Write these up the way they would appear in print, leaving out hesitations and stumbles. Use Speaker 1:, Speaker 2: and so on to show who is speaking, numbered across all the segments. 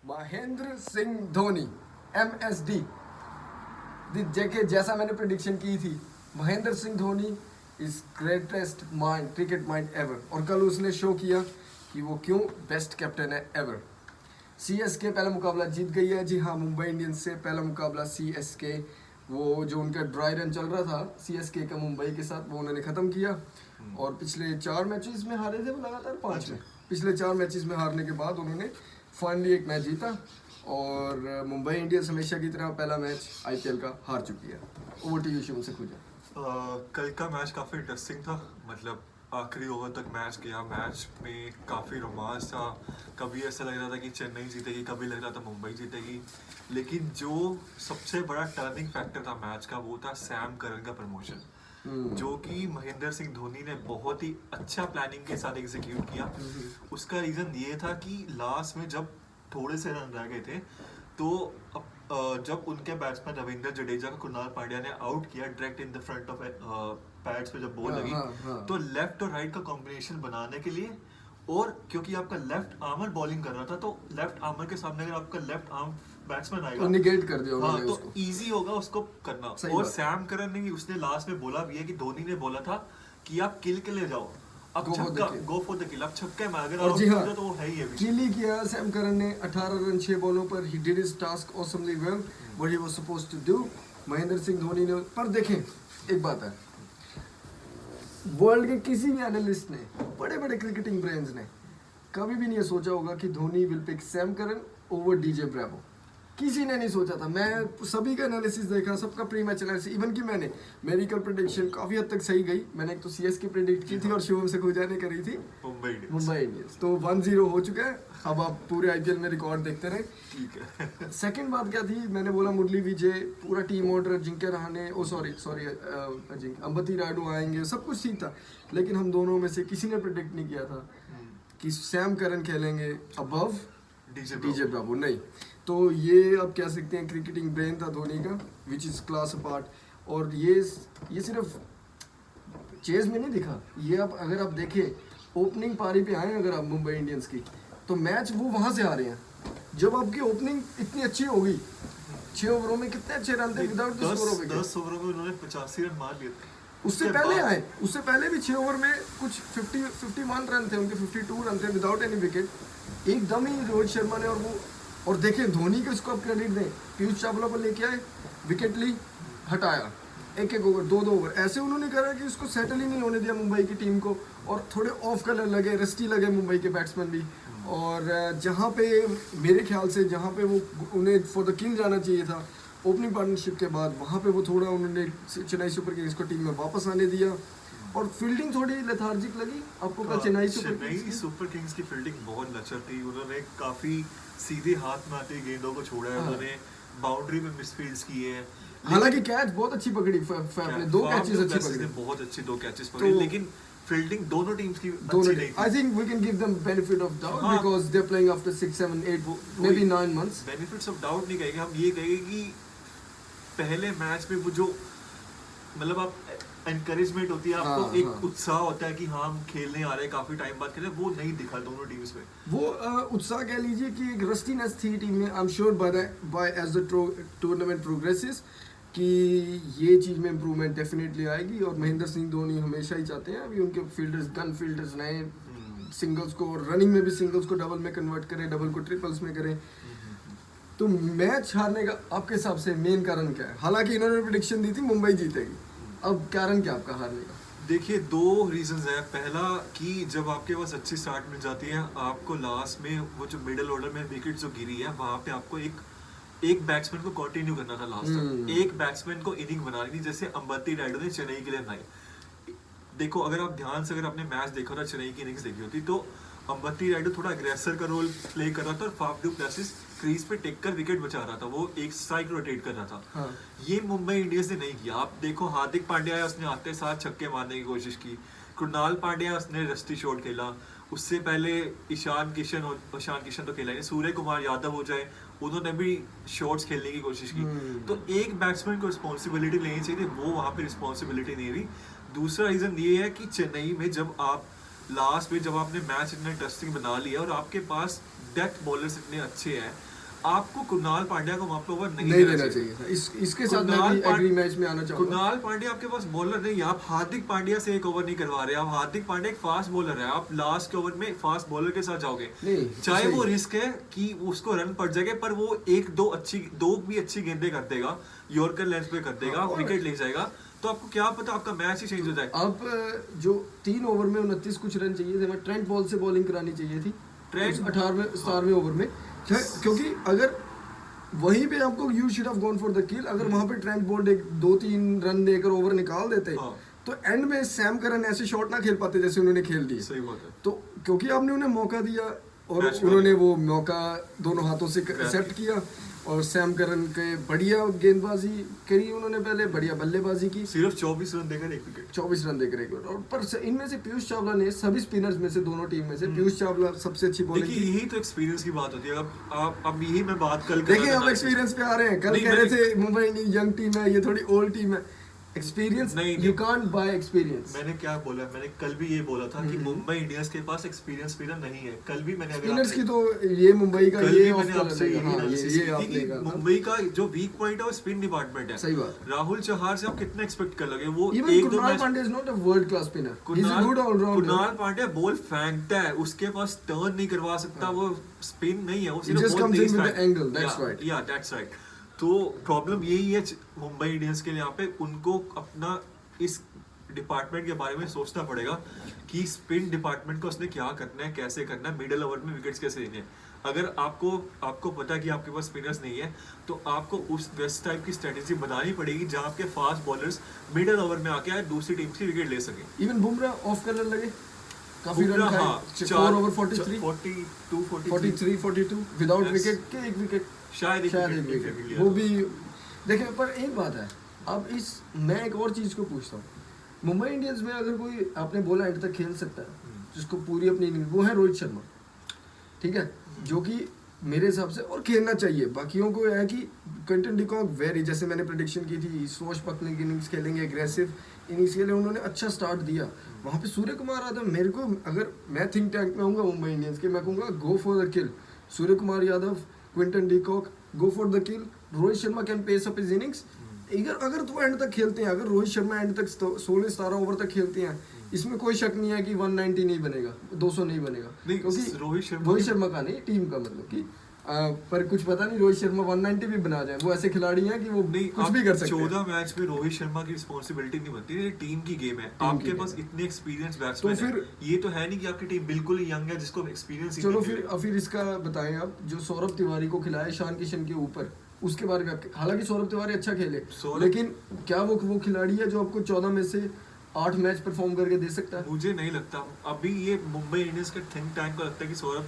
Speaker 1: Mahendra Singh Dhoni MSD जैके जैसा मैंने prediction की थी, Mahendra Singh Dhoni is greatest mind, cricket mind ever. और कल उसने शो किया कि वो क्यों बेस्ट कैप्टन है एवर। CSK पहला मुकाबला जीत गई है। जी हाँ, मुंबई इंडियंस से पहला मुकाबला CSK, वो जो उनका ड्राई रन चल रहा था CSK का मुंबई के साथ, वो उन्होंने ख़त्म किया। और पिछले 4 मैचेस में हारे थे वो लगातार, 5 में, पिछले 4 मैचेस में हारने के बाद उन्होंने फाइनली एक मैच जीता। और मुंबई इंडियंस हमेशा की तरह पहला मैच IPL का हार चुकी है। Over to you Shivam Sakhuja.
Speaker 2: कल का मैच काफ़ी इंटरेस्टिंग था। मतलब आखिरी ओवर तक मैच गया, मैच में काफ़ी रोमांच था। कभी ऐसा लग रहा था कि चेन्नई जीतेगी, कभी लग रहा था मुंबई जीतेगी। लेकिन जो सबसे बड़ा टर्निंग फैक्टर था मैच का, वो था सैम करन का प्रमोशन, जो कि महेंद्र सिंह धोनी ने बहुत ही अच्छा प्लानिंग के साथ एग्जीक्यूट किया। उसका रीज़न ये था कि लास्ट में जब थोड़े से रन रह गए थे, तो जब उनके बैट्समैन रविंद्र जडेजा को कुणाल पांड्या ने आउट किया direct in the front of pads पे जब बॉल लगी, तो लेफ्ट और राइट का कॉम्बिनेशन बनाने के लिए, और क्योंकि आपका लेफ्ट आर्मर बॉलिंग कर रहा था, तो लेफ्ट आर्मर के सामने अगर आपका लेफ्ट आर्म बैट्समैन आएगा
Speaker 1: तो निगेट कर दिया
Speaker 2: हाँ,
Speaker 1: उन्होंने
Speaker 2: तो
Speaker 1: उसको।
Speaker 2: इजी होगा उसको करना। और सैम करन ने उसने लास्ट में बोला भी है कि धोनी ने बोला था कि आप किल के लिए जाओ, अब छक्का, गो फॉर द किल, अब छक्के में अगर
Speaker 1: और जी हाँ,
Speaker 2: तो वो है ही अभी।
Speaker 1: किल ही किया सैम करन ने। 18 रन 6 बॉलों पर। He did his task awesomely well, what he was supposed to do. Mahendra Singh Dhoni ने, पर देखें एक बात है, वर्ल्ड के किसी भी एनालिस्ट ने, बड़े बड़े क्रिकेटिंग ब्रेन्स ने कभी भी नहीं सोचा होगा कि Dhoni will pick Sam Curran over DJ Bravo. किसी ने नहीं सोचा था। मैं सभी का एनालिसिस देखा, सबका प्री मैच एनालिसिस, इवन कि मेरी कल प्रेडिक्शन काफ़ी हद तक सही गई। मैंने एक तो CSK प्रेडिक्ट की थी और शिवम सखूजा ने करी थी मुंबई इंडियंस। तो 1-0 हो चुका है। अब आप पूरे IPL में रिकॉर्ड देखते रहे।
Speaker 2: ठीक है।
Speaker 1: सेकंड बात क्या थी, मैंने बोला मुरली विजय, पूरा टीम ऑर्डर, अजिंक्य रहाणे, अंबती रायडू आएंगे, सब कुछ ठीक था। लेकिन हम दोनों में से किसी ने प्रेडिक्ट नहीं किया था कि सैम करन खेलेंगे अबव DJ ब्रावो। नहीं, तो ये आप कह सकते हैं क्रिकेटिंग ब्रेन था धोनी का, विच इज़ क्लास अपार्ट। और ये सिर्फ चेज में नहीं दिखा। ये आप अगर आप देखें ओपनिंग पारी पे आए अगर आप मुंबई इंडियंस की, तो मैच वो वहाँ से आ रहे हैं जब आपकी ओपनिंग इतनी अच्छी होगी। 6 ओवरों में कितने अच्छे रन थे विदाउट द स्कोर ओवर।
Speaker 2: 10 ओवरों में उन्होंने 85 रन मार लिए थे।
Speaker 1: उससे पहले आए, उससे पहले भी 6 ओवर में कुछ 51 रन थे उनके, 52 रन थे विदाउट एनी विकेट। एकदम ही रोहित शर्मा ने, और देखें धोनी को इसको आप क्रेडिट दें, पीयूष चावला को लेके आए, विकेट ली, हटाया, एक ओवर, 2 ओवर, ऐसे उन्होंने करा कि उसको सेटल ही नहीं होने दिया मुंबई की टीम को। और थोड़े ऑफ कलर लगे, रस्टी लगे मुंबई के बैट्समैन भी। और जहाँ पे मेरे ख्याल से जहाँ पे वो उन्हें फॉर द किल जाना चाहिए था ओपनिंग पार्टनरशिप के बाद, वहाँ पे वो थोड़ा उन्होंने चेन्नई सुपर किंग्स को टीम में वापस आने दिया। और फील्डिंग थोड़ी लेथार्जिक लगी आपको कल चेन्नई
Speaker 2: सुपर किंग्स की फील्डिंग बहुत लचर थी। उन्होंने काफी सीधे हाथ में आती गेंदों को छोड़ा है। उन्होंने बाउंड्री में मिसफील्ड्स किए हैं।
Speaker 1: हालांकि कैच बहुत अच्छी पकड़ी, 2 कैचेस अच्छी पकड़ी,
Speaker 2: बहुत अच्छी 2 कैचेस पकड़ी, लेकिन फील्डिंग दोनों टीम्स की अच्छी नहीं थी।
Speaker 1: I think we can give them benefit of doubt because they're playing after 6, 7, 8, maybe 9 months.
Speaker 2: Benefits of doubt नहीं कहेंगे हम, ये कहेंगे कि पहले मैच में वो जो मतलब आप एनकरेजमेंट होती है आपको, एक उत्साह होता है कि हाँ हम खेलने आ रहे हैं, काफी टाइम बाद खेले, वो नहीं दिखा दोनों टीम्स में।
Speaker 1: वो उत्साह कह लीजिए कि एक रस्टीनेस थी टीम में। I am sure by as the tournament progresses कि ये चीज़ में इम्प्रूवमेंट डेफिनेटली आएगी। और महेंद्र सिंह धोनी हमेशा ही चाहते हैं अभी उनके फील्डर्स, गन फील्डर्स नए, सिंगल्स को, रनिंग में भी सिंगल्स को डबल में कन्वर्ट करें, डबल को ट्रिपल्स में करें। तो मैच हारने का आपके हिसाब से मेन कारण क्या है? हालांकि इन्होंने प्रेडिक्शन दी थी मुंबई जीतेगी, अब कारण क्या आपका हारने का?
Speaker 2: देखिए 2 रीजंस है। पहला कि जब आपके पास अच्छी स्टार्ट मिल जाती है, आपको लास्ट में वो जो मिडिल ऑर्डर में विकेट जो गिरी है, वहाँ पे आपको एक बैट्समैन को कंटिन्यू करना था लास्ट तक। एक बैट्समैन को इनिंग बनानी थी, जैसे अंबती रायडू ने चेन्नई के लिए बनाई। देखो अगर आप ध्यान से अगर आपने मैच देखा था, चेन्नई की इनिंग्स देखी होती, तो अंबती रायडू थोड़ा अग्रेसर का रोल प्ले कर रहा था और फाफ डू प्लेसिस क्रीज पे टेक कर विकेट बचा रहा था, वो एक स्ट्राइक रोटेट कर रहा था।
Speaker 1: हाँ।
Speaker 2: ये मुंबई इंडियंस ने नहीं किया। आप देखो हार्दिक पांड्या उसने आते साथ छक्के मारने की कोशिश की, कृणाल पांड्या उसने रस्टी शॉट खेला, उससे पहले ईशान किशन तो खेला है, सूर्य कुमार यादव हो जाए, उन्होंने भी शॉट्स खेलने की कोशिश की। तो एक बैट्समैन को रिस्पॉन्सिबिलिटी लेनी चाहिए थी, वो वहाँ पे रिस्पॉन्सिबिलिटी नहीं रही। दूसरा रीजन ये है कि चेन्नई में जब आप लास्ट में जब आपने मैच इतना इंटरेस्टिंग बना लिया और आपके पास डेथ बॉलर्स इतने अच्छे हैं, आपको कुणाल पांड्या को वहां पे ओवर नहीं
Speaker 1: देना चाहिए था। इसके साथ मैं भी एग्री मैच में आना चाहूंगा।
Speaker 2: कुणाल पांड्या आपके पास बॉलर नहीं है, आप हार्दिक पांड्या से एक ओवर नहीं करवा रहे, आप हार्दिक पांड्या एक फास्ट बॉलर है, आप लास्ट के ओवर में फास्ट बॉलर के साथ जाओगे, चाहे वो रिस्क है कि उसको रन पड़ जाएगा, पर वो दो भी अच्छी गेंदें कर देगा, यॉर्कर लेंथ पे कर देगा, विकेट ले जाएगा, तो आपको क्या पता आपका मैच ही चेंज हो जाए।
Speaker 1: अब जो 3 ओवर में 29 कुछ रन चाहिए थे, मैं ट्रेंट बॉल से बॉलिंग करानी चाहिए थी
Speaker 2: ट्रेंट
Speaker 1: 18वें ओवर में, क्योंकि अगर वहीं पे आपको you should have gone for the किल, अगर वहां पे ट्रेंट बोल्ट 2-3 रन देकर ओवर निकाल देते तो एंड में सैम करन ऐसे शॉट ना खेल पाते जैसे उन्होंने खेल दिए।
Speaker 2: सही बात है।
Speaker 1: तो क्योंकि आपने उन्हें मौका दिया और उन्होंने वो मौका दोनों हाथों से एक्सेप्ट किया, और सैम करन के बढ़िया गेंदबाजी करी उन्होंने, पहले बढ़िया बल्लेबाजी की,
Speaker 2: सिर्फ 24 रन देकर एक विकेट,
Speaker 1: 24 रन देकर एक विकेट। और पर इनमें से पीयूष चावला ने सभी स्पिनर्स में से, दोनों टीम में से पीयूष चावला सबसे अच्छी बॉलिंग की।
Speaker 2: यही तो एक्सपीरियंस की बात होती है। अब यही मैं बात कल
Speaker 1: देखिए हम एक्सपीरियंस पे आ रहे हैं, कल कह रहे थे मुंबई इंडियंस यंग टीम है, ये थोड़ी ओल्ड टीम है। Experience you can't buy experience.
Speaker 2: मैंने क्या बोला, मैंने कल भी ये बोला था कि मुंबई इंडियंस के पास एक्सपीरियंस स्पिनर नहीं है। कल भी मैंने
Speaker 1: स्पिनर्स की तो ये मुंबई का ये
Speaker 2: आपसे मुंबई का जो वीक पॉइंट है वो स्पिन डिपार्टमेंट है।
Speaker 1: सही बात।
Speaker 2: राहुल चौहान से आप कितना एक्सपेक्ट कर लगे, वो
Speaker 1: Kunal Pandya is not a world class spinner, he is a good allrounder.
Speaker 2: Kunal Pandya ball फेंकता है, उसके पास टर्न नहीं करवा सकता, वो स्पिन नहीं है, वो सिर्फ ball Tej
Speaker 1: angle, that's right,
Speaker 2: या दैट्स राइट। तो प्रॉब्लम यही है मुंबई इंडियंस के लिए, यहाँ पे उनको अपना इस डिपार्टमेंट के बारे में सोचना पड़ेगा कि स्पिन डिपार्टमेंट को उसने क्या करना है, कैसे करना है, मिडिल ओवर में विकेट्स कैसे लेने हैं। अगर आपको पता है कि आपके पास स्पिनर्स नहीं है, तो आपको उस वैसे टाइप की स्ट्रेटेजी बनानी पड़ेगी जहां आपके फास्ट बॉलर्स मिडिल ओवर में आके दूसरी टीम की विकेट ले सके।
Speaker 1: इवन बुमराह ऑफ करने लगे, काफी रन खाए, 4 ओवर 43 विदाउट विकेट के, एक विकेट शायद एक विकेट, वो भी देखिए। पर एक बात है, अब मैं एक और चीज को पूछता हूँ, मुंबई इंडियंस में अगर कोई आपने बोला एंड तक खेल सकता है, जिसको पूरी अपनी इनिंग, वो है रोहित शर्मा, ठीक है, जो कि मेरे हिसाब से और खेलना चाहिए। बाकियों को है कि क्विंटन डिकॉक वेरी, जैसे मैंने प्रेडिक्शन की थी, सोच पकने की इनिंग्स खेलेंगे, एग्रेसिव इनिंग्स खेले, उन्होंने अच्छा स्टार्ट दिया। वहाँ पे सूर्य कुमार यादव, मेरे को अगर मैं थिंक टैंक में आऊँगा मुंबई इंडियंस के, मैं कहूँगा go for the kill, Surya Kumar Yadav, Quinton de Kock, go for the kill, Rohit Sharma can pace up his innings. अगर तो एंड तक खेलते हैं, अगर रोहित शर्मा एंड तक 16-17 ओवर तक खेलते हैं, इसमें कोई शक नहीं है कि 190 नहीं बनेगा, 200 नहीं बनेगा, क्योंकि रोहित शर्मा का नहीं, टीम का, मतलब कि पर कुछ पता नहीं रोहित शर्मा 190 भी बना जाए, वो ऐसे खिलाड़ी हैं कि वो कुछ भी कर सकते हैं।
Speaker 2: 14 मैच में रोहित शर्मा की रिस्पांसिबिलिटी नहीं बनती, ये टीम की गेम है। आपके पास इतने एक्सपीरियंस बैट्समैन
Speaker 1: तो फिर
Speaker 2: ये तो है नहीं कि आपकी टीम बिल्कुल ही यंग है जिसको एक्सपीरियंस।
Speaker 1: चलो फिर इसका बताएं आप, जो सौरभ तिवारी को खिलाया ईशान किशन के ऊपर, उसके बारे में आपके, हालांकि सौरभ तिवारी अच्छा खेले, लेकिन क्या वो खिलाड़ी है जो आपको 14 में से 8 मैच परफॉर्म करके दे सकता है?
Speaker 2: मुझे नहीं लगता। अभी ये मुंबई इंडियंस के थिंक टैंक को लगता है कि सौरभ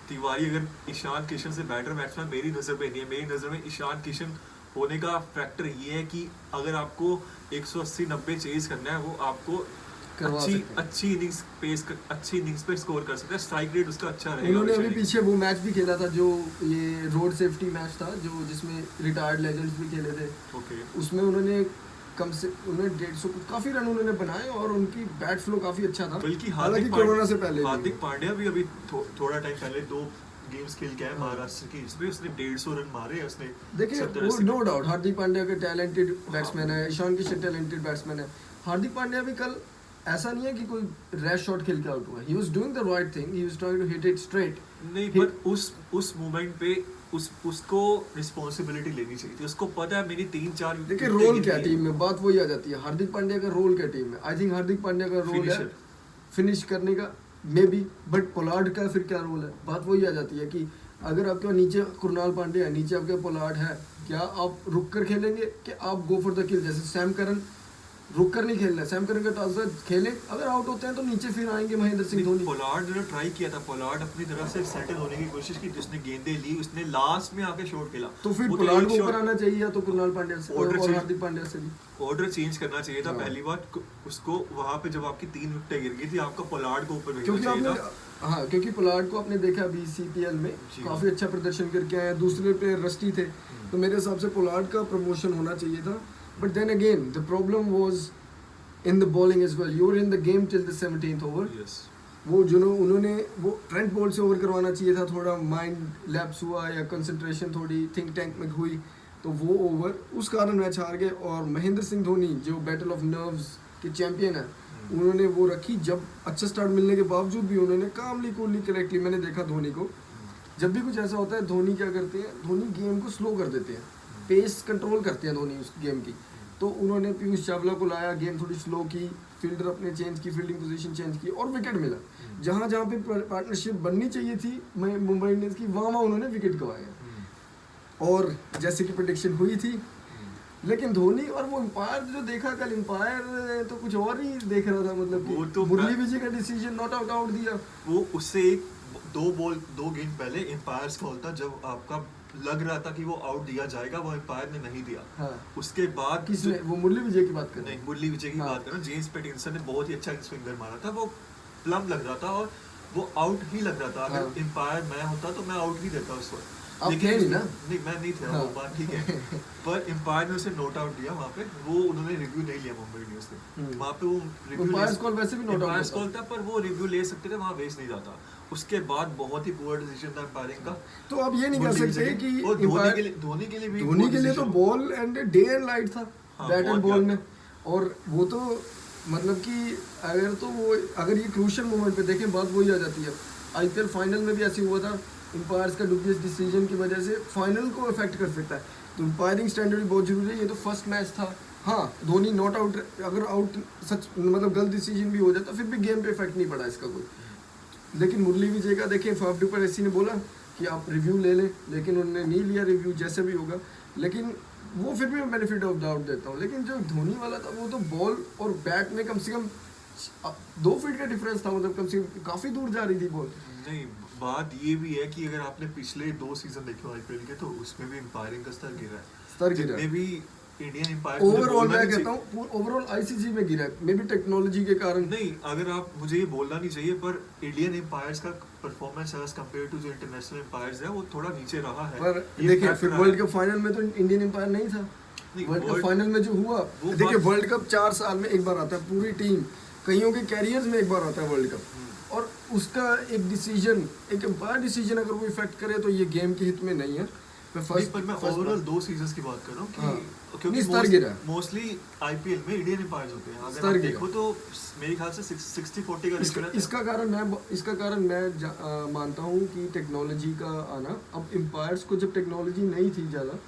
Speaker 2: तिवारी अगर ईशान किशन से बेटर बैट्समैन मेरी नज़र पे नहीं है। मेरी नज़र में ईशान किशन होने का फैक्टर ये है कि अगर आपको 180-90 चेज करना है, वो आपको अच्छी इनिंग्स पे स्कोर कर सकता है, स्ट्राइक रेट उसका अच्छा रहेगा।
Speaker 1: उन्होंने अभी पीछे वो मैच भी खेला था जो ये रोड सेफ्टी मैच था, जो जिसमें रिटायर्ड लेजेंड्स भी खेले थे। उसमें उन्होंने 150 काफी रन उन्होंने बनाए और उनकी बैट फ्लो काफी अच्छा था,
Speaker 2: बल्कि
Speaker 1: कोरोना से पहले।
Speaker 2: हार्दिक पांड्या भी अभी थोड़ा टाइम पहले 2 गेम्स खेल के आए महाराष्ट्र की, इसमें उसने 150 रन मारे हैं उसने।
Speaker 1: देखिए वो नो डाउट हार्दिक पांड्या के टैलेंटेड बैट्समैन है, ईशान किशन टैलेंटेड बैट्समैन है। हार्दिक पांड्या भी कल ऐसा नहीं है कि कोई रैश शॉट खेल के आउट हुआ, he was doing the right thing, he was trying to hit it straight.
Speaker 2: नहीं, बट उस मोमेंट पे उसको रिस्पांसिबिलिटी लेनी चाहिए थी, उसको पता है मेरी 3-4
Speaker 1: देखिए रोल क्या टीम में, बात वही आ जाती है, हार्दिक पांड्या का रोल क्या टीम में। आई थिंक हार्दिक पांड्या का रोल है फिनिश करने का, मे बी, बट पोलार्ड का फिर क्या रोल है, बात वही आ जाती है कि अगर आपके नीचे कुणाल पांड्या है, नीचे आपके पोलार्ड है, क्या आप रुक कर खेलेंगे कि आप गो फॉर द किल? जैसे सैम करन रुक कर नहीं खेलना, सैम करन का टॉस खेले, अगर आउट होते हैं तो नीचे फिर आएंगे महेंद्र सिंह धोनी।
Speaker 2: पोलार्ड ने ट्राई किया था, पोलार्ड अपनी तरफ से सेटल होने की कोशिश की, जिसने गेंदें ली उसने लास्ट में आके शॉट खेला,
Speaker 1: तो फिर पोलार्ड को ऊपर आना चाहिए, या तो कुणाल पांड्या से और हार्दिक पांड्या से भी
Speaker 2: ऑर्डर चेंज करना चाहिए था। पहली बार उसको वहां पे जब आपकी 3 विकेटें गिर गई थी, आपका पोलार्ड को ऊपर भेजना चाहिए था।
Speaker 1: हाँ, क्योंकि पोलार्ड को आपने देखा अभी CPL में काफी अच्छा प्रदर्शन करके आए, दूसरे प्लेयर रस्टी थे, तो मेरे हिसाब से पोलार्ड का प्रमोशन होना चाहिए था। But then again the problem was in the bowling as well. You were in the game till the 17th over.
Speaker 2: Yes.
Speaker 1: उन्होंने वो ट्रेंट बोल्ट से ओवर करवाना चाहिए था, थोड़ा माइंड लैप्स हुआ या कंसंट्रेशन थोड़ी थिंक टैंक में हुई, तो वो ओवर उस कारण मैच हार गए। और महेंद्र सिंह धोनी जो बैटल ऑफ नर्व्स के चैंपियन है, उन्होंने वो रखी। जब अच्छा स्टार्ट मिलने के बावजूद भी उन्होंने कामली कूलली करेक्टली, मैंने देखा धोनी को जब भी कुछ ऐसा होता है धोनी क्या करते हैं, धोनी गेम को स्लो कर देते हैं, पेस कंट्रोल करते हैं धोनी उस गेम की। तो उन्होंने पीयूष चावला को लाया, गेम थोड़ी स्लो की, फील्डर अपने चेंज की, फील्डिंग पोजीशन चेंज की और विकेट मिला। जहाँ जहाँ पे पार्टनरशिप बननी चाहिए थी मुंबई इंडियंस की, वहाँ उन्होंने विकेट गंवाया। और जैसे कि प्रेडिक्शन हुई थी, लेकिन धोनी और वो एम्पायर जो देखा कल, एम्पायर तो कुछ और ही देख रहा था, मतलब
Speaker 2: वो
Speaker 1: कि
Speaker 2: तो
Speaker 1: मुरली विजय का डिसीजन नॉट आउट दिया।
Speaker 2: वो उससे एक दो गेंद पहले एम्पायर्स कॉल था, जब आपका लग रहा था कि वो आउट दिया जाएगा, वो एम्पायर ने नहीं दिया।
Speaker 1: हाँ।
Speaker 2: उसके बाद
Speaker 1: किसने, वो मुरली विजय की बात कर रहे
Speaker 2: नहीं, मुरली विजय की
Speaker 1: हाँ।
Speaker 2: बात कर रहा हूँ। जेम्स पैटिंसन ने बहुत ही अच्छा स्विंगर मारा था, वो प्लम लग रहा था और वो आउट ही लग रहा था।
Speaker 1: हाँ।
Speaker 2: अगर एम्पायर मैं होता तो मैं आउट ही देता उस वक्त।
Speaker 1: आप थे नहीं ना?
Speaker 2: नहीं, मैं नहीं था,
Speaker 1: हाँ।
Speaker 2: वो बात ठीक है। पर एम्पायर ने उसे नोट आउट दिया वहाँ पे, वो उन्होंने रिव्यू नहीं लिया मुंबई इंडियंस ने। वहाँ पे वो
Speaker 1: Umpire's call वैसे भी not out
Speaker 2: एम्पायर्स
Speaker 1: होता।
Speaker 2: कॉल था, पर वो रिव्यू ले सकते थे, वहाँ वेस्ट नहीं जाता। उसके बाद बहुत ही पुअर डिसीजन था एम्पायरिंग का।
Speaker 1: तो आप ये नहीं कह
Speaker 2: मुरली
Speaker 1: सकते
Speaker 2: विजय
Speaker 1: कि
Speaker 2: और
Speaker 1: umpire-
Speaker 2: धोनी के लिए भी
Speaker 1: धोनी
Speaker 2: poor
Speaker 1: के लिए तो
Speaker 2: decision।
Speaker 1: Ball and day and light था,
Speaker 2: हाँ,
Speaker 1: बैट एंड
Speaker 2: बहुत
Speaker 1: बॉल
Speaker 2: ज्यादा।
Speaker 1: में। और वो तो मतलब कि अगर ये क्रूशियल मोमेंट पे देखें, बात वही आ जाती है। आईपीएल फाइनल में भी ऐसे हुआ था, एम्पायर्स का डुबियस डिसीजन की वजह से फाइनल को अफेक्ट कर सकता है। तो एम्पायरिंग स्टैंडर्ड भी बहुत जरूरी है। ये तो फर्स्ट मैच था। हाँ, धोनी नॉट आउट, अगर आउट सच मतलब गलत डिसीजन भी हो जाता फिर भी गेम पे इफेक्ट नहीं पड़ा इसका कोई। लेकिन मुरली विजय का देखें, फाफ डुपर एसी ने बोला कि आप रिव्यू ले लें, लेकिन उन्होंने नहीं लिया रिव्यू, जैसे भी होगा। लेकिन वो फिर भी मैं बेनिफिट ऑफ डाउट देता हूँ। लेकिन जो धोनी वाला था, वो तो बॉल और बैट में कम से कम 2 फीट का डिफरेंस था, मतलब कम से कम काफ़ी दूर जा रही थी बॉल।
Speaker 2: नहीं, बात ये भी है कि अगर आपने पिछले 2 सीजन देखे हो आईपीएल के, तो उसमें भी एम्पायरिंग का स्तर गिरा है।
Speaker 1: स्तर गिरा है।
Speaker 2: जितने भी इंडियन एम्पायर
Speaker 1: ओवरऑल मैं कहता हूँ ओवरऑल आईसीसी में गिरा है, मे बी टेक्नोलॉजी के कारण।
Speaker 2: नहीं, अगर आप मुझे ये बोलना नहीं चाहिए, पर इंडियन एम्पायर्स का परफॉर्मेंस एज कंपेयर टू जो इंटरनेशनल एम्पायर्स है, वो थोड़ा नीचे रहा है।
Speaker 1: पर
Speaker 2: ये
Speaker 1: देखिए,
Speaker 2: fact
Speaker 1: फिर
Speaker 2: रहा
Speaker 1: वर्ल्ड
Speaker 2: है।
Speaker 1: कप फाइनल में तो इंडियन एम्पायर नहीं था।
Speaker 2: नहीं,
Speaker 1: वर्ल्ड कप
Speaker 2: वर्ल्ड-
Speaker 1: फाइनल में जो हुआ,
Speaker 2: वो
Speaker 1: देखिए
Speaker 2: बात-
Speaker 1: वर्ल्ड कप 4 साल में एक बार आता है, पूरी टीम, कईयों के कैरियर्स में एक बार आता है वर्ल्ड कप। और उसका एक डिसीजन, एक एम्पायर डिसीजन अगर वो इफेक्ट करे तो ये गेम के हित में नहीं है।
Speaker 2: नहीं, पर मैं ओवरऑल 2 सीजन्स की बात कर रहा हूँ
Speaker 1: हाँ।
Speaker 2: कि क्योंकि
Speaker 1: नहीं, स्तर गिरा है।
Speaker 2: मोस्टली आईपीएल में इंडियन एम्पायर्स होते हैं। अगर
Speaker 1: स्तर
Speaker 2: आप
Speaker 1: गिरा।
Speaker 2: देखो तो मेरे ख्याल से 60-40 का रेशियो रहता है।
Speaker 1: इसका कारण मैं मानता हूँ कि टेक्नोलॉजी का आना। अब एम्पायर्स को जब टेक्नोलॉजी नहीं थी ज़्यादा,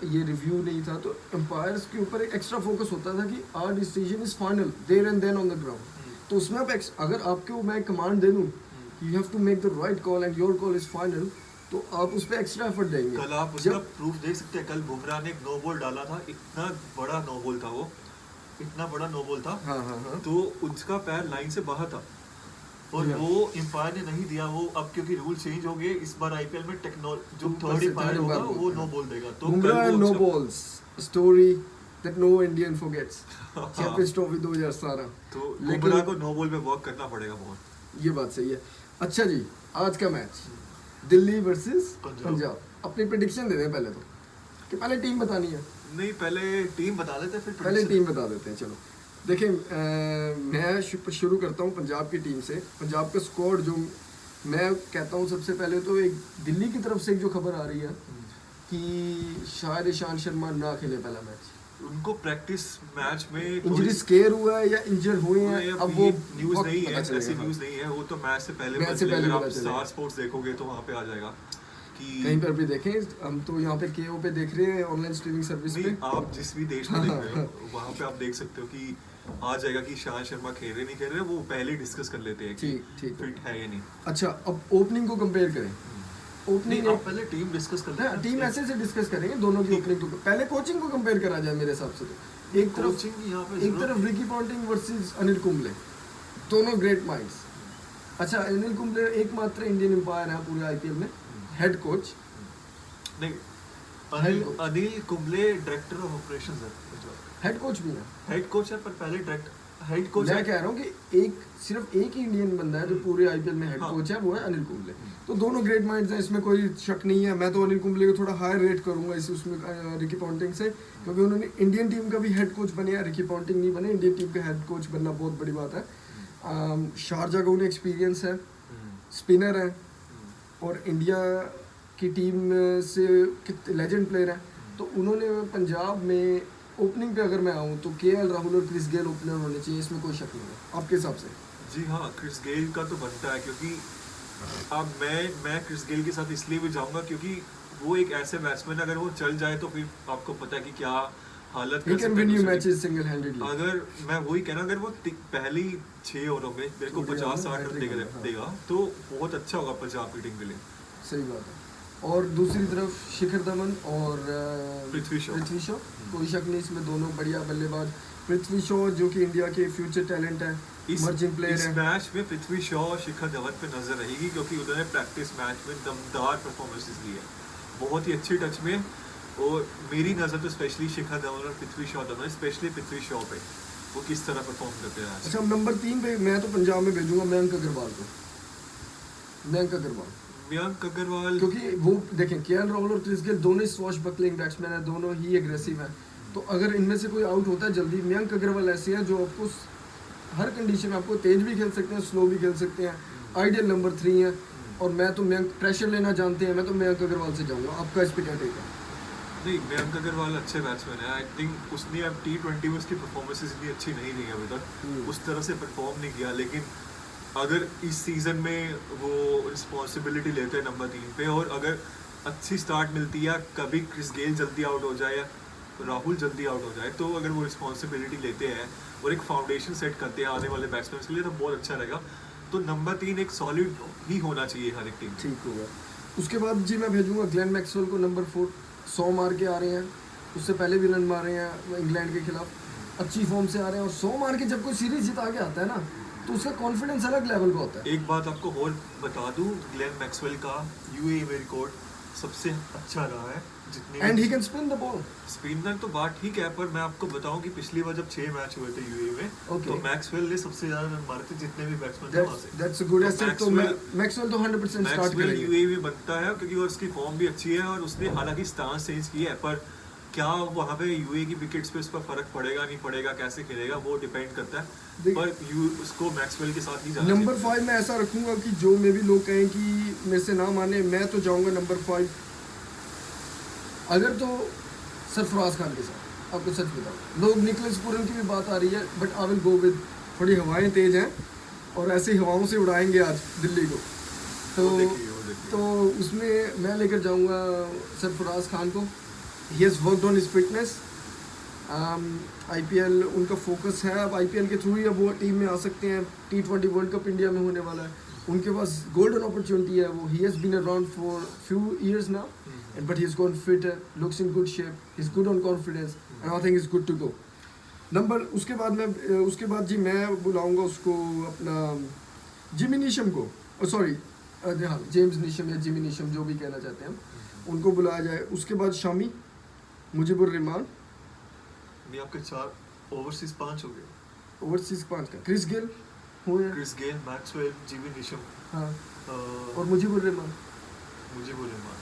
Speaker 1: ये रिव्यू नहीं था, तो एम्पायर्स के ऊपर एक एक्स्ट्रा फोकस होता था कि our decision is final there and then on the ground. तो उसमें अब अगर आपको मैं कमांड दे दूँ, you have to make the right call and your call is final, तो आप उस पर एक्स्ट्रा एफर्ट देंगे।
Speaker 2: कल आप उसका प्रूफ देख सकते हैं। कल बुमराह ने एक नो बॉल डाला था, इतना बड़ा नो बॉल था वो, इतना बड़ा नो बॉल था।
Speaker 1: हाँ।
Speaker 2: तो उसका पैर लाइन से बाहर था और
Speaker 1: Yeah.
Speaker 2: वो एम्पायर ने नहीं दिया। वो अब क्योंकि रूल चेंज हो गए इस बार आईपीएल में, जो
Speaker 1: ऊपर
Speaker 2: थर्ड
Speaker 1: से
Speaker 2: एम्पायर
Speaker 1: third
Speaker 2: होगा
Speaker 1: umpire
Speaker 2: वो
Speaker 1: बोलते
Speaker 2: नो
Speaker 1: हैं।
Speaker 2: बॉल देगा। तो
Speaker 1: बुमराह
Speaker 2: कल वो
Speaker 1: नो
Speaker 2: उसका-
Speaker 1: balls, story that no Indian forgets, champions trophy 2017।
Speaker 2: तो
Speaker 1: लेकिन-
Speaker 2: बुमराह को नो बॉल पे वर्क करना पड़ेगा बहुत।
Speaker 1: ये बात सही है। अच्छा जी, आज का मैच दिल्ली वर्सेस
Speaker 2: पंजाब।
Speaker 1: पंजाब। अपनी प्रेडिक्शन दे दें पहले तो, कि पहले टीम बतानी है।
Speaker 2: नहीं, पहले टीम बता देते हैं, फिर
Speaker 1: पहले
Speaker 2: prediction।
Speaker 1: टीम बता देते हैं, चलो। देखिए, मैं शुरू करता हूँ पंजाब की टीम से। पंजाब का स्क्वाड जो मैं कहता हूँ, सबसे पहले तो एक दिल्ली की तरफ से एक जो खबर आ रही है कि शायद ईशांत शर्मा ना खेले पहला मैच।
Speaker 2: उनको प्रैक्टिस मैच में
Speaker 1: इंजरी स्केयर हुआ है या इंजर हुए हैं, अब वो
Speaker 2: न्यूज
Speaker 1: वक्त
Speaker 2: नहीं
Speaker 1: पता
Speaker 2: है,
Speaker 1: चलेगा।
Speaker 2: ऐसी न्यूज नहीं है। वो तो मैच से पहले
Speaker 1: मैच
Speaker 2: पता
Speaker 1: से
Speaker 2: चलेगा।
Speaker 1: पहले
Speaker 2: अगर आप
Speaker 1: पता चलेगा।
Speaker 2: स्टार स्पोर्ट्स देखोगे तो वहाँ पे आ जाएगा कि
Speaker 1: कहीं पर भी देखें, हम तो यहाँ पे केओ पे देख रहे हैं, ऑनलाइन स्ट्रीमिंग सर्विस
Speaker 2: नहीं,
Speaker 1: पे।
Speaker 2: आप जिस भी देश में देख रहे हो वहाँ पे आप देख सकते हो कि आ जाएगा कि शान शर्मा खेल रहे नहीं खेल रहे, वो पहले डिस्कस कर लेते हैं कि
Speaker 1: ठीक।
Speaker 2: फिट है या नहीं।
Speaker 1: अच्छा, अब ओपनिंग को कंपेयर करें। ओपनिंग
Speaker 2: नहीं, आप पहले टीम डिस्कस कर लेते
Speaker 1: टीम ऐसे से डिस्कस करेंगे दोनों की ओपनिंग को। पहले कोचिंग को कंपेयर करा जाए मेरे हिसाब से तो। एक तरफ Ricky Ponting versus Anil Kumble, दोनों ग्रेट माइंड्स। अच्छा, अनिल कुंबले एकमात्र इंडियन एम्पायर है पूरे आईपीएल में, हेड कोच।
Speaker 2: नहीं, Anil Kumble director of operations है,
Speaker 1: हेड कोच भी है।
Speaker 2: हेड कोच है, पर पहले डायरेक्टर हेड कोच
Speaker 1: मैं कह रहा हूँ कि सिर्फ एक ही इंडियन बंदा है जो पूरे आईपीएल में हेड
Speaker 2: हाँ।
Speaker 1: कोच है, वो है अनिल कुंबले। तो दोनों ग्रेट माइंड्स हैं, इसमें कोई शक नहीं है। मैं तो अनिल कुंबले को थोड़ा हायर रेट करूंगा उसमें रिकी पॉन्टिंग से, क्योंकि उन्होंने इंडियन टीम का भी हेड कोच बने हैं। रिकी पॉन्टिंग नहीं बने, इंडियन टीम का हेड कोच बनना बहुत बड़ी बात है। शारजा का उन्हें एक्सपीरियंस है, स्पिनर है और इंडिया की टीम से लेजेंड प्लेयर है। तो उन्होंने पंजाब में ओपनिंग पे अगर मैं आऊँ तो केएल राहुल और क्रिस गेल ओपनर होने चाहिए, इसमें कोई शक नहीं है आपके हिसाब से?
Speaker 2: जी हाँ, क्रिस गेल का तो बनता है, क्योंकि अब मैं क्रिस गेल के साथ इसलिए भी जाऊंगा क्योंकि वो एक ऐसे बैट्समैन, अगर वो चल जाए तो फिर आपको पता है कि क्या हालत
Speaker 1: He
Speaker 2: कर
Speaker 1: can
Speaker 2: सकते
Speaker 1: win
Speaker 2: हैं
Speaker 1: you
Speaker 2: दूसरी
Speaker 1: matches single handedly.
Speaker 2: अगर मैं वही कहना, अगर वो पहली 6 ओवरों में मेरे को
Speaker 1: छोटे
Speaker 2: 50-60
Speaker 1: ओवर
Speaker 2: रन
Speaker 1: में hat-trick हाँ।
Speaker 2: देगा तो बहुत अच्छा होगा पंजाब की टीम के लिए।
Speaker 1: सही बात है। और दूसरी तरफ शिखर धवन और
Speaker 2: पृथ्वी शॉ।
Speaker 1: कोई शक नहीं, इसमें दोनों बढ़िया बल्लेबाज। पृथ्वी शॉ जो कि इंडिया के फ्यूचर टैलेंट है, इमर्जिंग प्लेयर
Speaker 2: इस
Speaker 1: है।
Speaker 2: मैच में पृथ्वी शॉ शिखर धवन पे नजर रहेगी क्योंकि उन्होंने प्रैक्टिस मैच में दमदार परफॉर्मेंसेस दी है, बहुत ही अच्छी टच में। और मेरी नज़र तो स्पेशली शिखर धवन और पृथ्वी शॉ दोनों, स्पेशली पृथ्वी शॉ पे वो किस तरह परफॉर्म करते हैं आज।
Speaker 1: अच्छा, नंबर 3 पे मैं तो पंजाब में भेजूंगा मयंक अग्रवाल को। मयंक अग्रवाल क्योंकि वो देखें, केएल राहुल और क्रिस गेल दोनों स्वॉश बकलिंग बैट्समैन है, दोनों ही एग्रेसिव हैं। तो अगर इनमें से कोई आउट होता है जल्दी, मयंक अग्रवाल ऐसे हैं जो आपको हर कंडीशन में आपको तेज भी खेल सकते हैं, स्लो भी खेल सकते हैं, आइडियल नंबर 3 है। और मैं तो मयंक प्रेशर लेना जानते हैं, मैं तो मयंक अग्रवाल से जाऊँगा। आपका इस पर क्या टेक है?
Speaker 2: नहीं, मयंक अग्रवाल अच्छे बैट्समैन है। आई थिंक उसने अब T20 में उसकी परफॉर्मेंसेस इतनी अच्छी नहीं रही अभी तक, उस तरह से परफॉर्म नहीं किया। लेकिन अगर इस सीज़न में वो रिस्पॉन्सिबिलिटी लेते हैं नंबर 3 पे, और अगर अच्छी स्टार्ट मिलती है, कभी क्रिस गेल जल्दी आउट हो जाए या राहुल जल्दी आउट हो जाए, तो अगर वो रिस्पॉन्सिबिलिटी लेते हैं और एक फाउंडेशन सेट करते हैं आने वाले बैट्समैन के लिए, तो बहुत अच्छा रहेगा। तो नंबर 3 एक सॉलिड ही होना चाहिए हर एक टीम।
Speaker 1: ठीक होगा। उसके बाद जी मैं भेजूंगा ग्लेन मैक्सवेल को नंबर 4। 100 मार के आ रहे हैं, उससे पहले भी रन मारे हैं इंग्लैंड के खिलाफ, अच्छी फॉर्म से आ रहे हैं। और 100 मार के जब कोई सीरीज जिता के आता है ना, तो उसका कॉन्फिडेंस अलग लेवल का होता है।
Speaker 2: एक बात आपको और बता दूं, ग्लेन मैक्सवेल का यूएई में रिकॉर्ड सबसे अच्छा रहा है जितने
Speaker 1: and he can spin the ball.
Speaker 2: Spinner तो बात ठीक है, पर मैं आपको बताऊं कि पिछली बार जब 6 मैच हुए थे यूएई में, तो मैक्सवेल ने सबसे ज्यादा रन मारे थे जितने भी बैट्समैन थे वहां से।
Speaker 1: That's a good asset. तो मैक्सवेल तो 100% स्टार्ट करेंगे।
Speaker 2: यूएई में बनता है क्योंकि उसकी फॉर्म भी अच्छी है, और उसने हालांकि स्टांस चेंज किया है, पर क्या वहाँ पे यूएई की विकेट्स पे उस पर फर्क पड़ेगा नहीं पड़ेगा, कैसे खेलेगा वो डिपेंड करता है। पर उसको मैक्सवेल के साथ ही जाना
Speaker 1: नंबर 5 में ऐसा रखूंगा कि जो मे भी लोग कहें कि मेरे से ना माने, मैं तो जाऊंगा नंबर 5 अगर तो सरफराज खान के साथ। आपको सच बताऊं, लोग निकलेस पुरन की भी बात आ रही है, but I will go with, थोड़ी हवाएं तेज हैं और ऐसी हवाओं से उड़ाएंगे आज दिल्ली को। तो उसमें मैं लेकर जाऊंगा सरफराज खान को। He has worked on his fitness. IPL उनका फोकस है, अब आईपीएल के थ्रू ही अब वो टीम में आ सकते हैं। T20 वर्ल्ड कप इंडिया में होने वाला है, उनके पास गोल्डन अपॉर्चुनिटी है। वो he has been around for few years now, but he's gone fit, looks in good shape, he's good on confidence, and I think he's good to go. उसके बाद जी मैं बुलाऊंगा उसको अपना जिमी नीशम को, sorry हाँ James Neesham या Jimmy Neesham जो भी कहना चाहते हैं, उनको बुलाया जाए। उसके बाद शामी, मुजीबुर रहमान।
Speaker 2: ये आपके 4 ओवरसीज 5 हो गए।
Speaker 1: ओवरसीज 5 का क्रिस गेल हुए,
Speaker 2: Chris Gayle, Maxwell, Jimmy Neesham,
Speaker 1: हाँ, और मुजीबुर रहमान।
Speaker 2: मुजीबुर रहमान